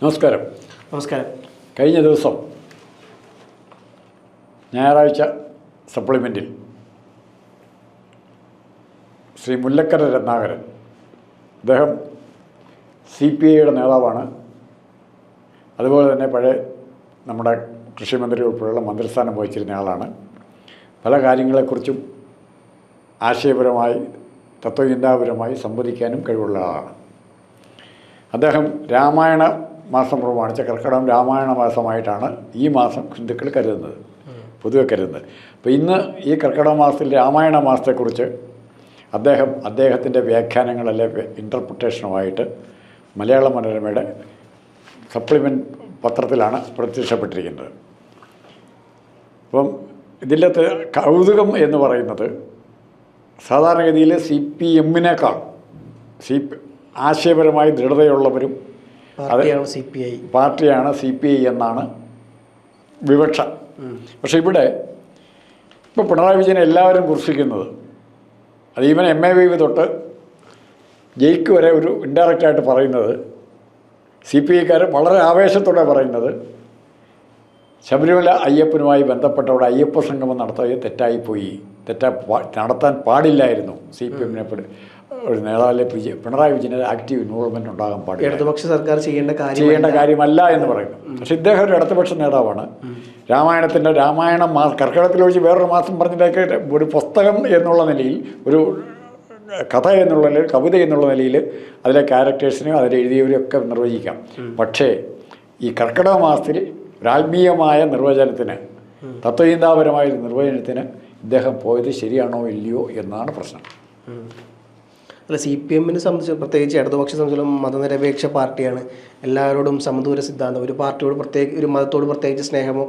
നമസ്കാരം. നമസ്കാരം. കഴിഞ്ഞ ദിവസം ഞായറാഴ്ച സപ്ലിമെൻറ്റിൽ ശ്രീ മുല്ലക്കര രത്നാകരൻ, അദ്ദേഹം CPIയുടെ നേതാവാണ്. അതുപോലെ തന്നെ പഴയ നമ്മുടെ കൃഷിമന്ത്രി ഉൾപ്പെടെയുള്ള മന്ത്രിസ്ഥാനം വഹിച്ചിരുന്ന ആളാണ്. പല കാര്യങ്ങളെക്കുറിച്ചും ആശയപരമായി തത്വചിന്താപരമായി സംവദിക്കാനും കഴിവുള്ള ആളാണ്. അദ്ദേഹം രാമായണ മാസം പ്രമാണിച്ച കർക്കിടകം രാമായണ മാസമായിട്ടാണ് ഈ മാസം ഹിന്ദുക്കൾ കരുതുന്നത്, പൊതുവെ കരുതുന്നത്. അപ്പോൾ ഇന്ന് ഈ കർക്കിടക മാസത്തിൽ രാമായണ മാസത്തെക്കുറിച്ച് അദ്ദേഹത്തിൻ്റെ വ്യാഖ്യാനങ്ങളല്ലെ ഇൻ്റർപ്രിട്ടേഷനുമായിട്ട് മലയാള മനോരമയുടെ സപ്ലിമെൻ്റ് പത്രത്തിലാണ് പ്രത്യക്ഷപ്പെട്ടിരിക്കുന്നത്. അപ്പം ഇതിൻ്റെ കൗതുകം എന്ന് പറയുന്നത്, സാധാരണഗതിയിൽ CPM-നേക്കാൾ ആശയപരമായി ദൃഢതയുള്ളവരും പാർട്ടിയാണ് CPI എന്നാണ് വിവക്ഷ. പക്ഷെ ഇവിടെ ഇപ്പോൾ പിണറായി വിജയനെ എല്ലാവരും കുറിച്ചിരിക്കുന്നത്, അത് ഈവൻ MAV തൊട്ട് ജയിക്ക് വരെ ഒരു ഇൻഡയറക്റ്റായിട്ട് പറയുന്നത്, CPIക്കാർ വളരെ ആവേശത്തോടെ പറയുന്നത്, ശബരിമല അയ്യപ്പനുമായി ബന്ധപ്പെട്ടവിടെ അയ്യപ്പ സംഗമം നടത്തുകയും തെറ്റായിപ്പോയി, നടത്താൻ പാടില്ലായിരുന്നു. CPM-നെ ഒരു നേതാവിലെ പിണറായി വിജയന് ആക്റ്റീവ് ഇൻവോൾവ്മെൻറ്റ് ഉണ്ടാകാൻ പാടില്ല, ഇടതുപക്ഷ സർക്കാർ ചെയ്യേണ്ട കാര്യമല്ല എന്ന് പറയുന്നു. പക്ഷേ ഇദ്ദേഹം ഒരു ഇടതുപക്ഷ നേതാവാണ്. രാമായണ കർക്കിടകത്തിൽ ഒഴിച്ച് വേറൊരു മാസം പറഞ്ഞിട്ടൊക്കെ ഒരു പുസ്തകം എന്നുള്ള നിലയിൽ, ഒരു കഥ എന്നുള്ള നിലയിൽ, കവിത എന്നുള്ള നിലയിൽ അതിലെ ക്യാരക്ടേഴ്സിനെയും അതിലെഴുതിയവരെയും ഒക്കെ നിർവചിക്കാം. പക്ഷേ ഈ കർക്കിടക മാസത്തിൽ ഒരാത്മീയമായ നിർവചനത്തിന്, തത്വചിന്താപരമായ നിർവചനത്തിന് ഇദ്ദേഹം പോയത് ശരിയാണോ ഇല്ലയോ എന്നാണ് പ്രശ്നം. അല്ല, CPM-നെ സംബന്ധിച്ച്, പ്രത്യേകിച്ച് ഇടതുപക്ഷ സംബന്ധിച്ചുള്ള മതനിരപേക്ഷ പാർട്ടിയാണ്. എല്ലാവരോടും സമദൂര സിദ്ധാന്തം, ഒരു പാർട്ടിയോട് ഒരു മതത്തോട് പ്രത്യേകിച്ച് സ്നേഹമോ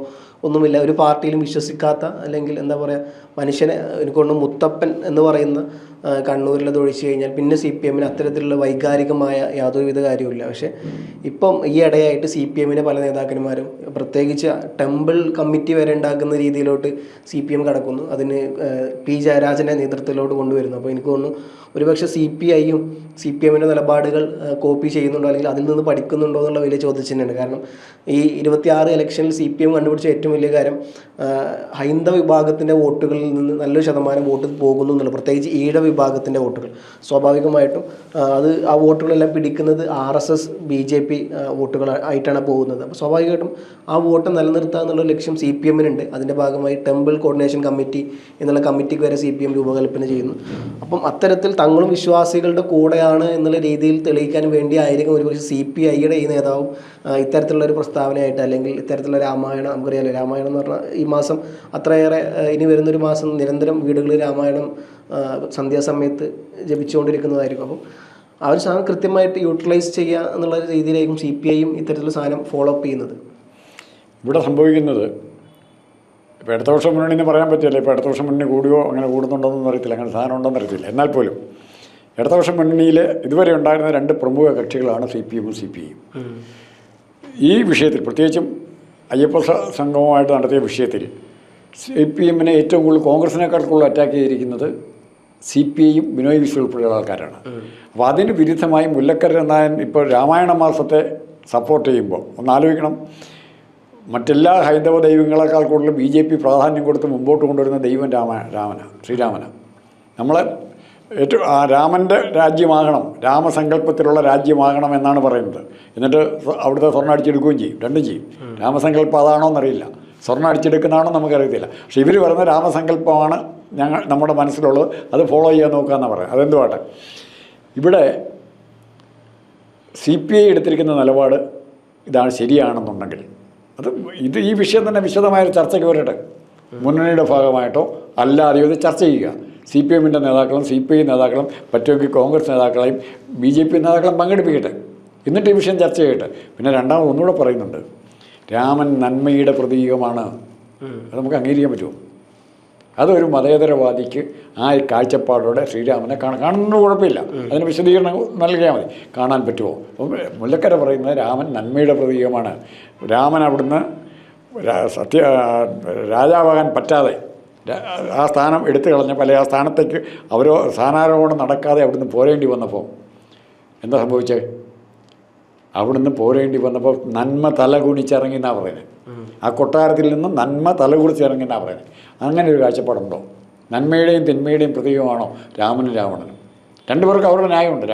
ഒന്നുമില്ല. ഒരു പാർട്ടിയിലും വിശ്വസിക്കാത്ത, അല്ലെങ്കിൽ എന്താ പറയുക, മനുഷ്യനെ എനിക്കൊണ്ട് മുത്തപ്പൻ എന്ന് പറയുന്ന കണ്ണൂരിലത് ഒഴിച്ചു കഴിഞ്ഞാൽ പിന്നെ CPM-ന് അത്തരത്തിലുള്ള വൈകാരികമായ യാതൊരുവിധ കാര്യവുമില്ല. പക്ഷേ ഇപ്പം ഈ ഇടയായിട്ട് CPM-നെ പല നേതാക്കന്മാരും, പ്രത്യേകിച്ച് ടെമ്പിൾ കമ്മിറ്റി വരെ ഉണ്ടാക്കുന്ന രീതിയിലോട്ട് CPM കടക്കുന്നു. അതിന് P ജയരാജൻ്റെ നേതൃത്വത്തിലോട്ട് കൊണ്ടുവരുന്നു. അപ്പോൾ എനിക്ക് തോന്നുന്നു ഒരുപക്ഷെ CPI-യും CPM-ൻ്റെ നിലപാടുകൾ കോപ്പി ചെയ്യുന്നുണ്ടോ, അല്ലെങ്കിൽ അതിൽ നിന്ന് പഠിക്കുന്നുണ്ടോ എന്നുള്ള വലിയ ചോദ്യചിഹ്നമുണ്ട്. കാരണം ഈ 26 ഇലക്ഷനിൽ CPM കണ്ടുപിടിച്ച ഏറ്റവും വലിയ കാര്യം, ഹൈന്ദവ വിഭാഗത്തിൻ്റെ വോട്ടുകളിൽ നിന്ന് നല്ലൊരു ശതമാനം വോട്ട് പോകുന്നു എന്നുള്ളത്, പ്രത്യേകിച്ച് ഈഴ വിഭാഗത്തിൻ്റെ വോട്ടുകൾ. സ്വാഭാവികമായിട്ടും ആ വോട്ടുകളെല്ലാം പിടിക്കുന്നത് RSS BJP വോട്ടുകളായിട്ടാണ് പോകുന്നത്. അപ്പോൾ സ്വാഭാവികമായിട്ടും ആ വോട്ട് നിലനിർത്തുക എന്നുള്ള ലക്ഷ്യം CPM-നുണ്ട്. അതിൻ്റെ ഭാഗമായി ടെമ്പിൾ കോർഡിനേഷൻ കമ്മിറ്റി എന്നുള്ള കമ്മിറ്റിക്ക് വരെ CPM രൂപകൽപ്പന ചെയ്യുന്നു. അപ്പം അത്തരത്തിൽ തങ്ങളും വിശ്വാസികളുടെ കൂടെയാണ് എന്നുള്ള രീതിയിൽ തെളിയിക്കാൻ വേണ്ടി ആയിരിക്കും ഒരുപക്ഷെ CPI-യുടെ ഈ നേതാവും ഇത്തരത്തിലുള്ളൊരു പ്രസ്താവനയായിട്ട്, അല്ലെങ്കിൽ ഇത്തരത്തിലുള്ള രാമായണം, നമുക്കറിയാമല്ലോ രാമായണം എന്ന് പറഞ്ഞാൽ ഈ മാസം അത്രയേറെ, ഇനി വരുന്നൊരു മാസം നിരന്തരം വീടുകളിൽ രാമായണം സന്ധ്യാസമയത്ത് ജപിച്ചുകൊണ്ടിരിക്കുന്നതായിരിക്കും. അപ്പം ആ ഒരു സാധനം കൃത്യമായിട്ട് യൂട്ടിലൈസ് ചെയ്യുക എന്നുള്ള രീതിയിലായിരിക്കും CPI-യും ഇത്തരത്തിലുള്ള സാധനം ഫോളോ അപ്പ് ചെയ്യുന്നത്. ഇവിടെ സംഭവിക്കുന്നത്, ഇപ്പോൾ ഇടതുപക്ഷ മുന്നണി എന്ന് പറയാൻ പറ്റില്ല. ഇപ്പോൾ ഇടതുപക്ഷ മുന്നണി കൂടിയോ അങ്ങനെ കൂടുന്നുണ്ടോയെന്നൊന്നും അറിയത്തില്ല, അങ്ങനെ സാധനം ഉണ്ടോയെന്ന് അറിയത്തില്ല. എന്നാൽ പോലും ഇടതുപക്ഷ മുന്നണിയിൽ ഇതുവരെ ഉണ്ടായിരുന്ന രണ്ട് പ്രമുഖ കക്ഷികളാണ് CPM-ഉം CPI-യും. ഈ വിഷയത്തിൽ, പ്രത്യേകിച്ചും അയ്യപ്പ സംഗമമായിട്ട് നടത്തിയ വിഷയത്തിൽ CPM-നെ ഏറ്റവും കൂടുതൽ, കോൺഗ്രസിനേക്കാൾ കൂടുതൽ അറ്റാക്ക് ചെയ്തിരിക്കുന്നത് CPI-യും ബിനോയ് വിശ്വം ഉൾപ്പെടെയുള്ള ആൾക്കാരാണ്. അപ്പോൾ അതിന് വിരുദ്ധമായി മുല്ലക്കര രത്നാകരൻ ഇപ്പോൾ രാമായണ മാസത്തെ സപ്പോർട്ട് ചെയ്യുമ്പോൾ ഒന്നാലോചിക്കണം, മറ്റെല്ലാ ഹൈന്ദവ ദൈവങ്ങളെക്കാൾ കൂടുതൽ BJP പ്രാധാന്യം കൊടുത്ത് മുമ്പോട്ട് കൊണ്ടുവരുന്ന ദൈവം ശ്രീരാമനാണ്. നമ്മളെ ഏറ്റവും രാമൻ്റെ രാജ്യമാകണം, രാമസങ്കല്പത്തിലുള്ള രാജ്യമാകണം എന്നാണ് പറയുന്നത്. എന്നിട്ട് അവിടുത്തെ സ്വർണ്ണം അടിച്ചെടുക്കുകയും ചെയ്യും, രണ്ടും ചെയ്യും. രാമസങ്കല്പം അതാണോ എന്നറിയില്ല, സ്വർണ്ണം അടിച്ചെടുക്കുന്നതാണോ നമുക്കറിയത്തില്ല. പക്ഷെ ഇവർ പറയുന്ന രാമസങ്കല്പമാണ് നമ്മുടെ മനസ്സിലുള്ളത്, അത് ഫോളോ ചെയ്യാൻ നോക്കാമെന്നാണ് പറയുന്നത്. അതെന്തുവാട്ടെ, ഇവിടെ CPI എടുത്തിരിക്കുന്ന നിലപാട് ഇതാണ് ശരിയാണെന്നുണ്ടെങ്കിൽ, ഈ വിഷയം തന്നെ വിശദമായ ചർച്ചയ്ക്ക് വരട്ടെ. മുന്നണിയുടെ ഭാഗമായിട്ടോ അല്ലാതെയോ ഇത് ചർച്ച ചെയ്യുക. CPM-ൻ്റെ നേതാക്കളും CPI നേതാക്കളും പറ്റുമെങ്കിൽ കോൺഗ്രസ് നേതാക്കളെയും BJP നേതാക്കളും പങ്കെടുപ്പിക്കട്ടെ. എന്നിട്ട് ഈ വിഷയം ചർച്ച ചെയ്യട്ടെ. പിന്നെ രണ്ടാമത് ഒന്നുകൂടെ പറയുന്നുണ്ട്, രാമൻ നന്മയുടെ പ്രതീകമാണ്. അത് നമുക്ക് അംഗീകരിക്കാൻ പറ്റുമോ? അതൊരു മതേതരവാദിക്ക് ആ കാഴ്ചപ്പാടോടെ ശ്രീരാമനെ കാണുന്നത് കുഴപ്പമില്ല, അതിന് വിശദീകരണം നൽകിയാൽ മതി. കാണാൻ പറ്റുമോ? മുല്ലക്കര പറയുന്നത് രാമൻ നന്മയുടെ പ്രതീകമാണ്. രാമൻ അവിടുന്ന് രാജാവാകാൻ പറ്റാതെ ആ സ്ഥാനം എടുത്തു കളഞ്ഞപ്പോൾ, അല്ലെങ്കിൽ ആ സ്ഥാനത്തേക്ക് സ്ഥാനാരോഹണം നടക്കാതെ അവിടുന്ന് പോരേണ്ടി വന്നപ്പോൾ എന്താ സംഭവിച്ചത്? അവിടുന്ന് പോരേണ്ടി വന്നപ്പോൾ നന്മ തല കുനിച്ചിറങ്ങി എന്നാണ് പറയുന്നത്. ആ കൊട്ടാരത്തിൽ നിന്ന് നന്മ തല കുറിച്ചിറങ്ങി എന്നാണ് പറയുന്നത്. അങ്ങനെ ഒരു കാഴ്ചപ്പാടുണ്ടോ? നന്മയുടെയും തിന്മയുടെയും പ്രതീകമാണോ രാമനും രാവണനും? രണ്ടുപേർക്ക് അവരുടെ ന്യായമുണ്ട്.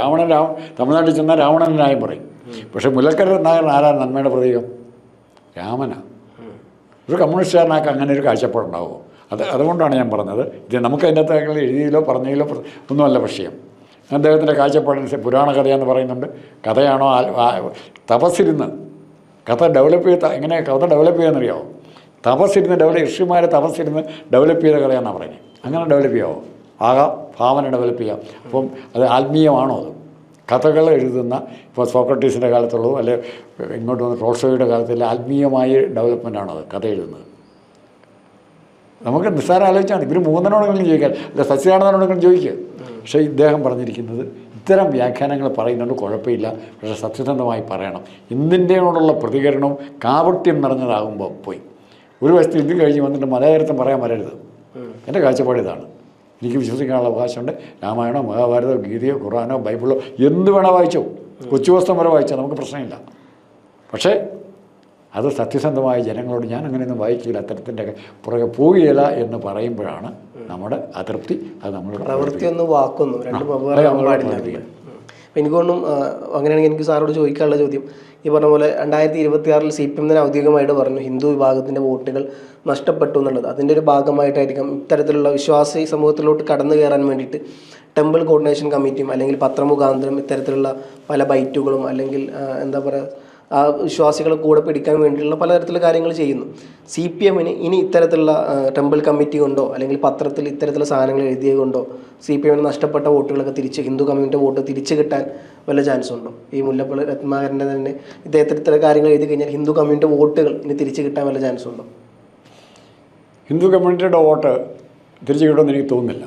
തമിഴ്നാട്ടിൽ ചെന്നാൽ രാവണന് ന്യായം പറയും. പക്ഷേ മുല്ലക്കര നായർ ആരാണ് നന്മയുടെ പ്രതീകം? രാമനാണ്. ഒരു കമ്മ്യൂണിസ്റ്റുകാരനാക്ക് അങ്ങനെ ഒരു കാഴ്ചപ്പാടുണ്ടാവുമോ? അതുകൊണ്ടാണ് ഞാൻ പറഞ്ഞത്. ഇത് നമുക്ക് അതിൻ്റെ അകത്ത് എഴുതിയിലോ പറഞ്ഞതിലോ ഒന്നുമല്ല വിഷയം. അദ്ദേഹത്തിൻ്റെ കാഴ്ചപ്പാടിനനുസരിച്ച് പുരാണ കഥയെന്ന് പറയുന്നുണ്ട്. കഥയാണോ തപസ്സിരുന്ന് കഥ ഡെവലപ്പ് ചെയ്ത് എങ്ങനെ കഥ ഡെവലപ്പ് ചെയ്യാമെന്നറിയാമോ? ഋഷിമാരെ തപസ്സിരുന്ന് ഡെവലപ്പ് ചെയ്ത കഥയാണെന്നാണ് പറയുന്നത്. അങ്ങനെ ഡെവലപ്പ് ചെയ്യാമോ? ആകാം, ഭാവന ഡെവലപ്പ് ചെയ്യാം. അപ്പം അത് ആത്മീയമാണോ? അത് കഥകൾ എഴുതുന്ന ഇപ്പോൾ സോക്രട്ടീസിൻ്റെ കാലത്തുള്ളതും അല്ലെ ഇങ്ങോട്ട് വന്ന് ടോൾസ്റ്റോയുടെ കാലത്തുള്ള ആത്മീയമായ ഡെവലപ്മെൻ്റാണോ അത് കഥ എഴുതുന്നത്? നമുക്ക് നിസ്സാരം ആലോചിച്ചാണ്. ഇവർ മൂന്നനോടെങ്കിലും ചോദിക്കാൻ, അല്ല സച്ചിദാനന്ദനോടെങ്കിലും ചോദിക്കുക. പക്ഷേ ഇദ്ദേഹം പറഞ്ഞിരിക്കുന്നത് ഇത്തരം വ്യാഖ്യാനങ്ങൾ പറയുന്നുണ്ട്, കുഴപ്പമില്ല, പക്ഷേ സത്യസന്ധമായി പറയണം. എന്തിൻ്റെയോടുള്ള പ്രതികരണവും കാപട്യം നിറഞ്ഞതാകുമ്പോൾ പോയി ഒരു വശത്ത് ഇത് കഴിഞ്ഞ് വന്നിട്ട് മതേതരത്വം പറയാൻ വരരുത്. എൻ്റെ കാഴ്ചപ്പാട് ഇതാണ്. എനിക്ക് വിശ്വസിക്കാനുള്ള അവകാശമുണ്ട്. രാമായണോ മഹാഭാരതമോ ഗീതയോ ഖുറാനോ ബൈബിളോ എന്ത് വേണോ വായിച്ചോ, കൊച്ചുവസ്ത്രം വരെ വായിച്ചോ, നമുക്ക് പ്രശ്നമില്ല. പക്ഷേ അത് സത്യസന്ധമായ ജനങ്ങളോട് ഞാൻ അങ്ങനെയൊന്നും വായിക്കില്ല, അത്തരത്തിൻ്റെ പുറകെ പോവുകയില്ല എന്ന് പറയുമ്പോഴാണ് നമ്മുടെ അതൃപ്തി. അത് നമ്മുടെ പ്രവൃത്തിയൊന്നും വാക്കൊന്നും രണ്ടും പാടില്ല. അപ്പം എനിക്ക് തോന്നും അങ്ങനെയാണെങ്കിൽ എനിക്ക് സാറോട് ചോദിക്കാനുള്ള ചോദ്യം, ഈ പറഞ്ഞ പോലെ 2026 CPM തന്നെ ഔദ്യോഗികമായിട്ട് പറഞ്ഞു ഹിന്ദു വിഭാഗത്തിൻ്റെ വോട്ടുകൾ നഷ്ടപ്പെട്ടു എന്നുള്ളത്. അതിൻ്റെ ഒരു ഭാഗമായിട്ടായിരിക്കും ഇത്തരത്തിലുള്ള വിശ്വാസി സമൂഹത്തിലോട്ട് കടന്നു കയറാൻ വേണ്ടിയിട്ട് ടെമ്പിൾ കോർഡിനേഷൻ കമ്മിറ്റിയും അല്ലെങ്കിൽ പത്രമുഖാന്തരം ഇത്തരത്തിലുള്ള പല ബൈറ്റുകളും അല്ലെങ്കിൽ എന്താ പറയുക ആ വിശ്വാസികളെ കൂടെ പിടിക്കാൻ വേണ്ടിയിട്ടുള്ള പലതരത്തിലുള്ള കാര്യങ്ങൾ ചെയ്യുന്നു. CPMന് ഇനി ഇത്തരത്തിലുള്ള ടെമ്പിൾ കമ്മിറ്റി കൊണ്ടോ അല്ലെങ്കിൽ പത്രത്തിൽ ഇത്തരത്തിലുള്ള സാധനങ്ങൾ എഴുതിയത് കൊണ്ടോ CPMന് നഷ്ടപ്പെട്ട വോട്ടുകളൊക്കെ തിരിച്ച് ഹിന്ദു കമ്മ്യൂണിറ്റി വോട്ട് തിരിച്ച് കിട്ടാൻ വല്ല ചാൻസ് ഉണ്ടോ? ഈ മുല്ലപ്പള്ളി രത്നാകരൻ്റെ തന്നെ ഇത്തരത്തിലുള്ള കാര്യങ്ങൾ എഴുതി കഴിഞ്ഞാൽ ഹിന്ദു കമ്മ്യൂണിറ്റി വോട്ടുകൾ ഇനി തിരിച്ച് കിട്ടാൻ വല്ല ചാൻസ് ഉണ്ടോ? ഹിന്ദു കമ്മ്യൂണിറ്റിയുടെ വോട്ട് തിരിച്ചു കിട്ടുമെന്ന് എനിക്ക് തോന്നുന്നില്ല.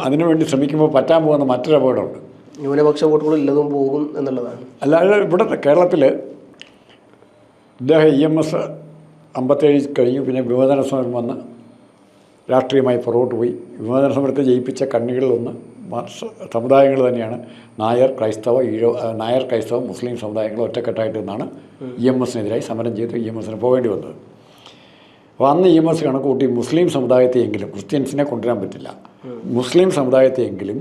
അതിനുവേണ്ടി ശ്രമിക്കുമ്പോൾ പറ്റാൻ പോകുന്ന മറ്റൊരു അപകടമുണ്ട്. ന്യൂനപക്ഷ വോട്ടുകൾ ഇല്ലതും പോകും എന്നുള്ളതാണ്. അല്ലാതെ ഇവിടെ കേരളത്തിൽ ഇദ്ദേഹം EMS 57 കഴിഞ്ഞു. പിന്നെ വിമോചന സമരം വന്ന് രാഷ്ട്രീയമായി പുറകോട്ട് പോയി. വിമോചന സമരത്തെ ജയിപ്പിച്ച കണ്ണികളിലൊന്ന് സമുദായങ്ങൾ തന്നെയാണ് നായർ, ക്രൈസ്തവ, മുസ്ലിം സമുദായങ്ങൾ ഒറ്റക്കെട്ടായിട്ട് നിന്നാണ് EMSനെതിരായി സമരം ചെയ്ത് EMSന് പോകേണ്ടി വന്നത്. അപ്പോൾ അന്ന് EMS കണക്ക് കൂട്ടി മുസ്ലിം സമുദായത്തെയെങ്കിലും, ക്രിസ്ത്യൻസിനെ കൊണ്ടുവരാൻ പറ്റില്ല, മുസ്ലിം സമുദായത്തെയെങ്കിലും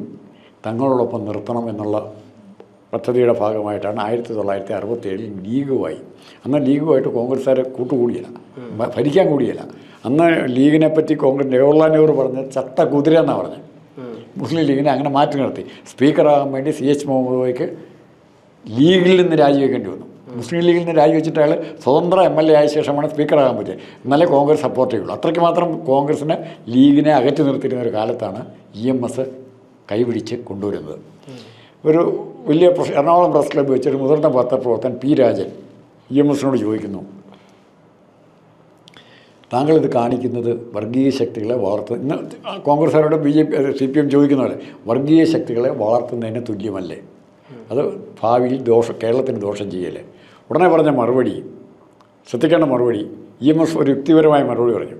തങ്ങളോടൊപ്പം നിർത്തണം എന്നുള്ള പദ്ധതിയുടെ ഭാഗമായിട്ടാണ് 1967 ലീഗുമായി, അന്ന് ലീഗുമായിട്ട് കോൺഗ്രസ്സുകാരെ കൂട്ടുകൂടിയില്ല, ഭരിക്കാൻ കൂടിയില്ല. അന്ന് ലീഗിനെ പറ്റി ജവഹർലാൽ നെഹ്റു പറഞ്ഞ ചത്ത കുതിര എന്നാണ് പറഞ്ഞത്. മുസ്ലിം ലീഗിനെ അങ്ങനെ മാറ്റി നിർത്തി. സ്പീക്കറാകാൻ വേണ്ടി CH മുഹമ്മദ് കോയക്ക് ലീഗിൽ നിന്ന് രാജിവെക്കേണ്ടി വന്നു. മുസ്ലിം ലീഗിൽ നിന്ന് രാജിവെച്ചിട്ട് അയാൾ സ്വതന്ത്ര MLA ആയ ശേഷമാണ് സ്പീക്കറാകാൻ പറ്റിയത്. എന്നാലേ കോൺഗ്രസ് സപ്പോർട്ട് ചെയ്യുള്ളൂ. അത്രയ്ക്ക് മാത്രം കോൺഗ്രസിനെ ലീഗിനെ അകറ്റി നിർത്തിയിരുന്ന ഒരു കാലത്താണ് EMS കൈപിടിച്ച് കൊണ്ടുവരുന്നത്. ഒരു വലിയ എറണാകുളം പ്രസ് ക്ലബ്ബ് വെച്ചൊരു മുതിർന്ന പത്രപ്രവർത്തകൻ P. രാജൻ EMSനോട് ചോദിക്കുന്നു, താങ്കളിത് കാണിക്കുന്നത് വർഗീയ ശക്തികളെ ഇന്ന് കോൺഗ്രസ്സുകാരോട് CPM ചോദിക്കുന്ന പോലെ വർഗീയ ശക്തികളെ വളർത്തുന്നതിന് തുല്യമല്ലേ? അത് ഭാവിയിൽ കേരളത്തിന് ദോഷം ചെയ്യല്ലേ? ഉടനെ പറഞ്ഞ മറുപടി, ശ്രദ്ധിക്കേണ്ട മറുപടി, EMS ഒരു യുക്തിപരമായ മറുപടി പറഞ്ഞു.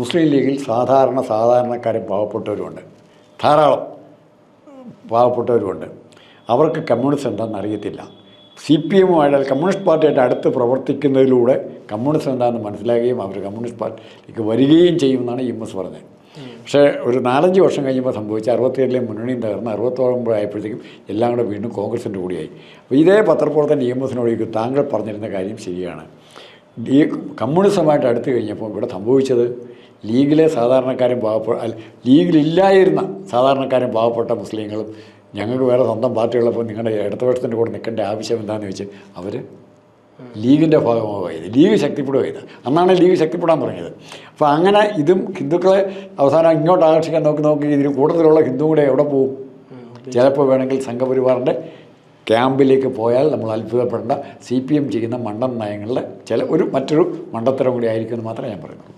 മുസ്ലിം ലീഗിൽ സാധാരണക്കാരും പാവപ്പെട്ടവരുമുണ്ട്, ധാരാളം പാവപ്പെട്ടവരുമുണ്ട്. അവർക്ക് കമ്മ്യൂണിസ്റ്റ് എന്താണെന്ന് അറിയത്തില്ല. CPMുമായിട്ട് കമ്മ്യൂണിസ്റ്റ് പാർട്ടിയായിട്ട് അടുത്ത് പ്രവർത്തിക്കുന്നതിലൂടെ കമ്മ്യൂണിസ്റ്റ് എന്താണെന്ന് മനസ്സിലാക്കുകയും അവർ കമ്മ്യൂണിസ്റ്റ് പാർട്ടിയിലേക്ക് വരികയും ചെയ്യുമെന്നാണ് EMS പറഞ്ഞത്. പക്ഷേ ഒരു 4-5 വർഷം കഴിയുമ്പോൾ സംഭവിച്ച 67 മുന്നണിയും തകർന്ന് 69 ആയപ്പോഴത്തേക്കും എല്ലാം കൂടെ വീണ്ടും കോൺഗ്രസിൻ്റെ കൂടിയായി. അപ്പോൾ ഇതേ പത്രപ്രവർത്തകൻ EMSനോട് ചോദിക്കും, താങ്കൾ പറഞ്ഞിരുന്ന കാര്യം ശരിയാണ്, ഈ കമ്മ്യൂണിസമായിട്ട് അടുത്ത് കഴിഞ്ഞപ്പോൾ ഇവിടെ സംഭവിച്ചത് ലീഗിലെ സാധാരണക്കാരും ലീഗിലില്ലായിരുന്ന സാധാരണക്കാരും പാവപ്പെട്ട മുസ്ലിങ്ങളും ഞങ്ങൾക്ക് വേറെ സ്വന്തം പാർട്ടിയുള്ളപ്പോൾ നിങ്ങളുടെ ഇടതുപക്ഷത്തിൻ്റെ കൂടെ നിൽക്കേണ്ട ആവശ്യം എന്താണെന്ന് വെച്ച് അവർ ലീഗിൻ്റെ ഭാഗമായത്, ലീഗ് ശക്തിപ്പെടുകയത്. അന്നാണ് ലീഗ് ശക്തിപ്പെടാൻ തുടങ്ങിയത്. അപ്പോൾ അങ്ങനെ ഇതും ഹിന്ദുക്കളെ അവസാനം ഇങ്ങോട്ട് ആകർഷിക്കാൻ നോക്കി ഇതിന് കൂടുതലുള്ള ഹിന്ദു കൂടെ എവിടെ പോകും? ചിലപ്പോൾ വേണമെങ്കിൽ സംഘപരിവാറിൻ്റെ ക്യാമ്പിലേക്ക് പോയാൽ നമ്മൾ അത്ഭുതപ്പെടേണ്ട. CPM ചെയ്യുന്ന മണ്ടൻ നയങ്ങളുടെ മറ്റൊരു മണ്ടത്തരം കൂടി ആയിരിക്കുമെന്ന് മാത്രമേ ഞാൻ പറയുന്നുള്ളൂ.